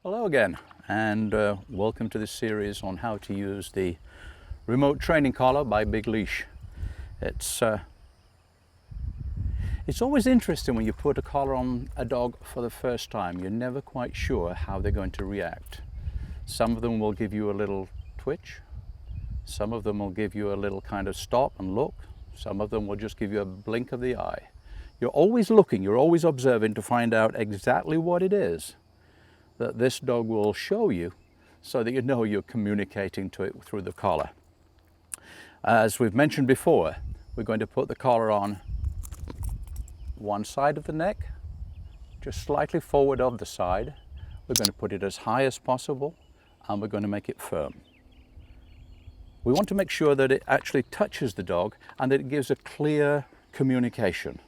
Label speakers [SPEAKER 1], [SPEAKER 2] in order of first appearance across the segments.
[SPEAKER 1] Hello again, and welcome to this series on how to use the remote training collar by BigLeash. It's always interesting when you put a collar on a dog for the first time. You're never quite sure how they're going to react. Some of them will give you a little twitch. Some of them will give you a little kind of stop and look. Some of them will just give you a blink of the eye. You're always looking, you're always observing to find out exactly what it is that this dog will show you so that you know you're communicating to it through the collar. As we've mentioned before, we're going to put the collar on one side of the neck, just slightly forward of the side. We're going to put it as high as possible, and we're going to make it firm. We want to make sure that it actually touches the dog and that it gives a clear communication.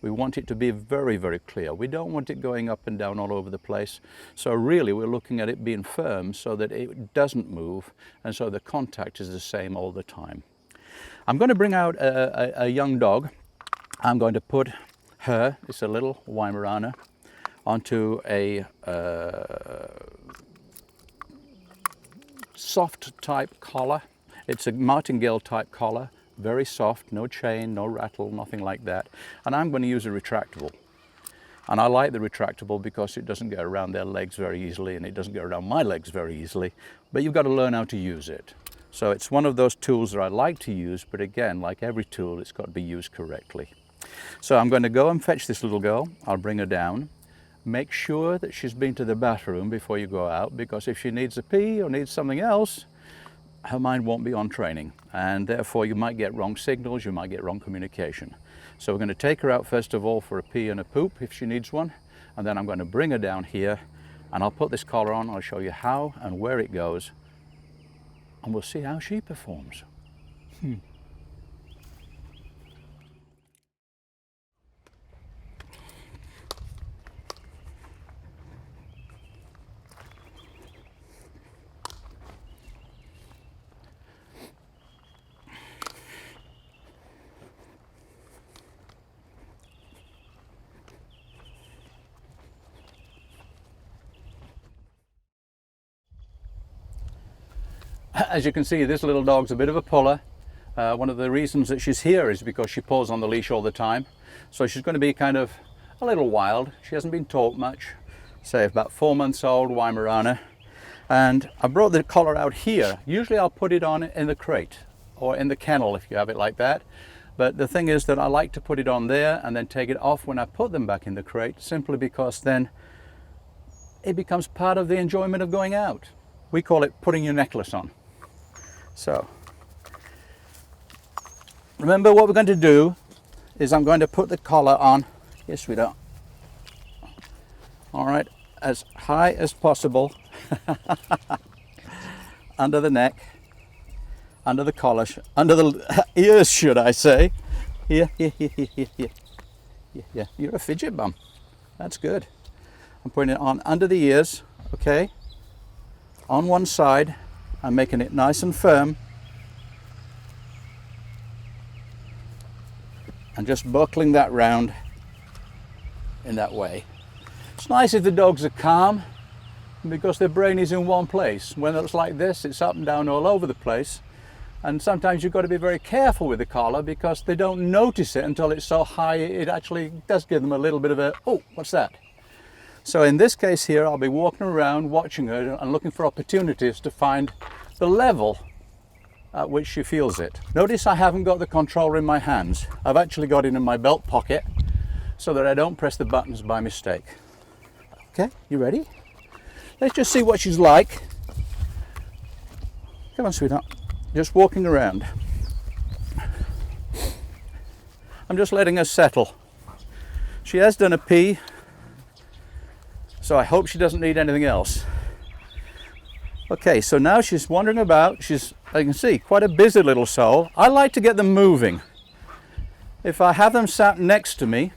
[SPEAKER 1] We want it to be very, very clear. We don't want it going up and down all over the place. So really we're looking at it being firm so that it doesn't move, and so the contact is the same all the time. I'm going to bring out a young dog. I'm going to put her, it's a little Weimaraner, onto a soft type collar. It's a martingale type collar. Very soft, no chain, no rattle, nothing like that. And I'm going to use a retractable. And I like the retractable because it doesn't get around their legs very easily, and it doesn't get around my legs very easily. But you've got to learn how to use it. So it's one of those tools that I like to use, but again, like every tool, it's got to be used correctly. So I'm going to go and fetch this little girl. I'll bring her down. Make sure that she's been to the bathroom before you go out, because if she needs a pee or needs something else, her mind won't be on training, and therefore you might get wrong signals, you might get wrong communication. So we're going to take her out first of all for a pee and a poop if she needs one, and then I'm going to bring her down here and I'll put this collar on. I'll show you how and where it goes, and we'll see how she performs. As you can see, this little dog's a bit of a puller. One of the reasons that she's here is because she pulls on the leash all the time. So she's going to be kind of a little wild. She hasn't been taught much. Say about 4 months old, Weimaraner. And I brought the collar out here. Usually I'll put it on in the crate or in the kennel if you have it like that. But the thing is that I like to put it on there and then take it off when I put them back in the crate, simply because then it becomes part of the enjoyment of going out. We call it putting your necklace on. So, remember what we're going to do is I'm going to put the collar on, yes sweetheart, all right, as high as possible, under the neck, under the collar, under the ears should I say, here, yeah, you're a fidget bum, that's good. I'm putting it on under the ears, okay, on one side. I'm making it nice and firm and just buckling that round in that way. It's nice if the dogs are calm because their brain is in one place. When it's like this, it's up and down all over the place, and sometimes you've got to be very careful with the collar because they don't notice it until it's so high it actually does give them a little bit of a, oh, what's that? So in this case here, I'll be walking around watching her and looking for opportunities to find the level at which she feels it. Notice I haven't got the controller in my hands. I've actually got it in my belt pocket so that I don't press the buttons by mistake. Okay, you ready? Let's just see what she's like. Come on, sweetheart. Just walking around. I'm just letting her settle. She has done a pee, so I hope she doesn't need anything else. Okay, so now she's wandering about. She's, I can see, quite a busy little soul. I like to get them moving. If I have them sat next to me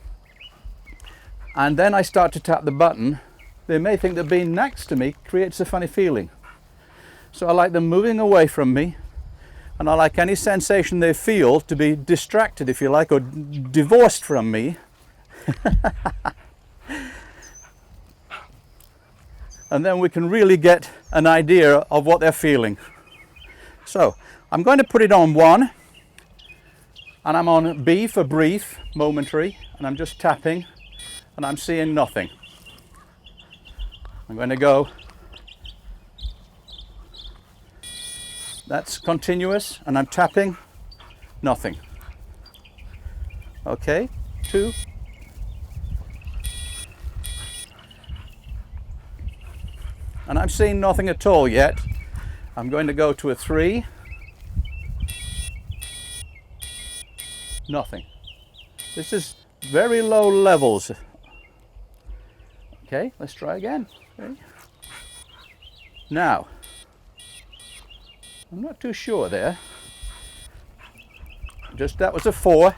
[SPEAKER 1] and then I start to tap the button, they may think that being next to me creates a funny feeling. So I like them moving away from me, and I like any sensation they feel to be distracted, if you like, or divorced from me. and then we can really get an idea of what they're feeling. So I'm going to put it on 1, and I'm on B for brief, momentary, and I'm just tapping, and I'm seeing nothing. I'm going to go, that's continuous, and I'm tapping, nothing. Okay, 2. And I'm seeing nothing at all yet. I'm going to go to a 3. Nothing. This is very low levels. Okay, let's try again. Okay. Now, I'm not too sure there. Just that was a 4.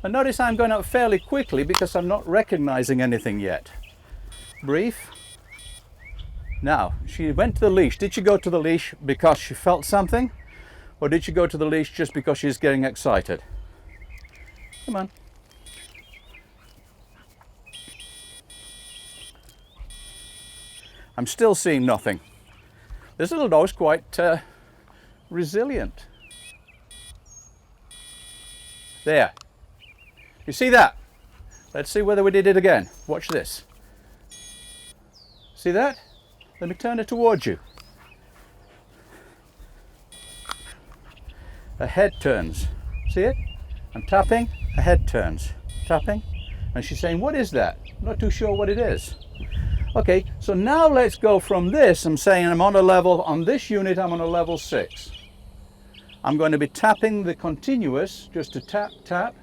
[SPEAKER 1] And notice I'm going up fairly quickly because I'm not recognizing anything yet. Brief. Now, she went to the leash. Did she go to the leash because she felt something? Or did she go to the leash just because she's getting excited? Come on. I'm still seeing nothing. This little dog's quite resilient. There. You see that? Let's see whether we did it again. Watch this. See that? Let me turn it towards you. Her head turns. See it? I'm tapping, her head turns. Tapping, and she's saying, what is that? I'm not too sure what it is. Okay, so now let's go from this. I'm saying I'm on a level, on this unit I'm on a level 6. I'm going to be tapping the continuous, just to tap, tap,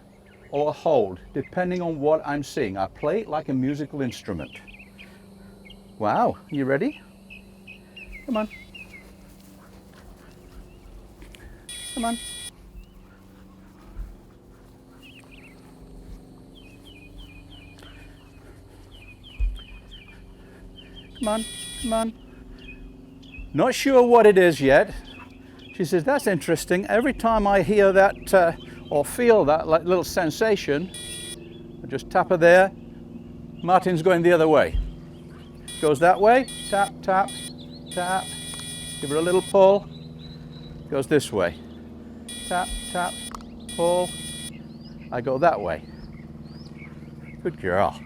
[SPEAKER 1] or hold, depending on what I'm seeing. I play it like a musical instrument. Wow, you ready? Come on. Come on. Come on, come on. Not sure what it is yet. She says, that's interesting. Every time I hear that or feel that like little sensation, I just tap her there. Martin's going the other way. Goes that way, tap, tap, tap. Give her a little pull. Goes this way. Tap, tap, pull. I go that way. Good girl.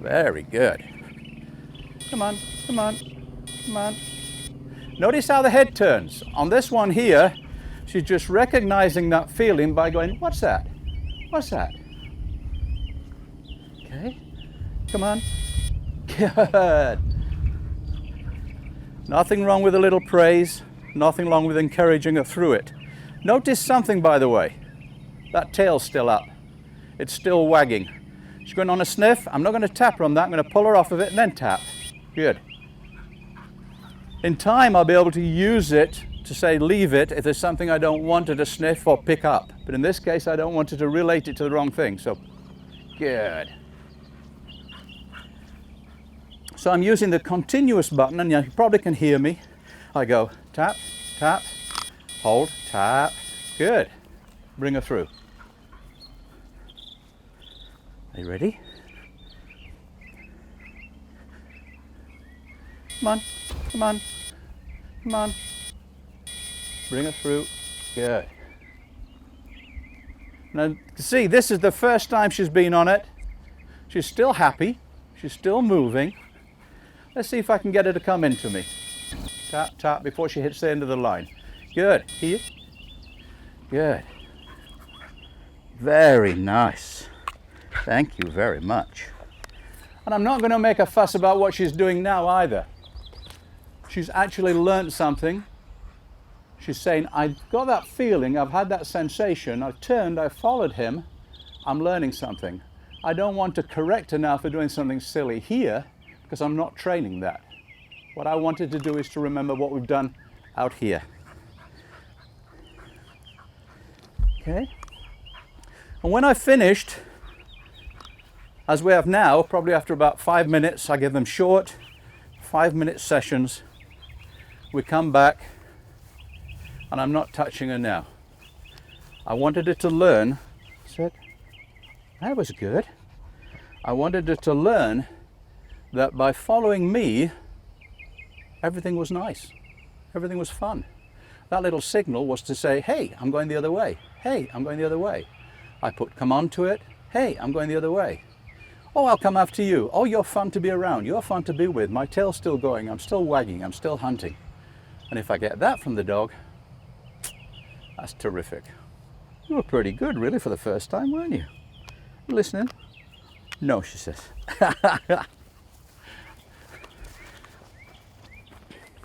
[SPEAKER 1] Very good. Come on, come on, come on. Notice how the head turns. On this one here, she's just recognizing that feeling by going, what's that? What's that? Okay, come on. Good. Nothing wrong with a little praise. Nothing wrong with encouraging her through it. Notice something, by the way. That tail's still up. It's still wagging. She's going on a sniff. I'm not going to tap her on that. I'm going to pull her off of it and then tap. Good. In time, I'll be able to use it to say leave it if there's something I don't want her to sniff or pick up. But in this case, I don't want her to relate it to the wrong thing. So, good. So I'm using the continuous button, and you probably can hear me. I go tap, tap, hold, tap. Good. Bring her through. Are you ready? Come on, come on, come on. Bring her through. Good. Now, see, this is the first time she's been on it. She's still happy. She's still moving. Let's see if I can get her to come into me. Tap, tap, before she hits the end of the line. Good. Here. Good. Very nice. Thank you very much. And I'm not going to make a fuss about what she's doing now either. She's actually learned something. She's saying, I got that feeling, I've had that sensation, I turned, I followed him, I'm learning something. I don't want to correct her now for doing something silly here, because I'm not training that. What I wanted to do is to remember what we've done out here. Okay? And when I finished, as we have now, probably after about 5 minutes, I give them short 5-minute sessions. We come back, and I'm not touching her now. I wanted her to learn. Sit. That was good. I wanted her to learn that by following me, everything was nice. Everything was fun. That little signal was to say, hey, I'm going the other way. Hey, I'm going the other way. I put come on to it. Hey, I'm going the other way. Oh, I'll come after you. Oh, you're fun to be around. You're fun to be with. My tail's still going. I'm still wagging. I'm still hunting. And if I get that from the dog, that's terrific. You were pretty good, really, for the first time, weren't you? Listening? No, she says.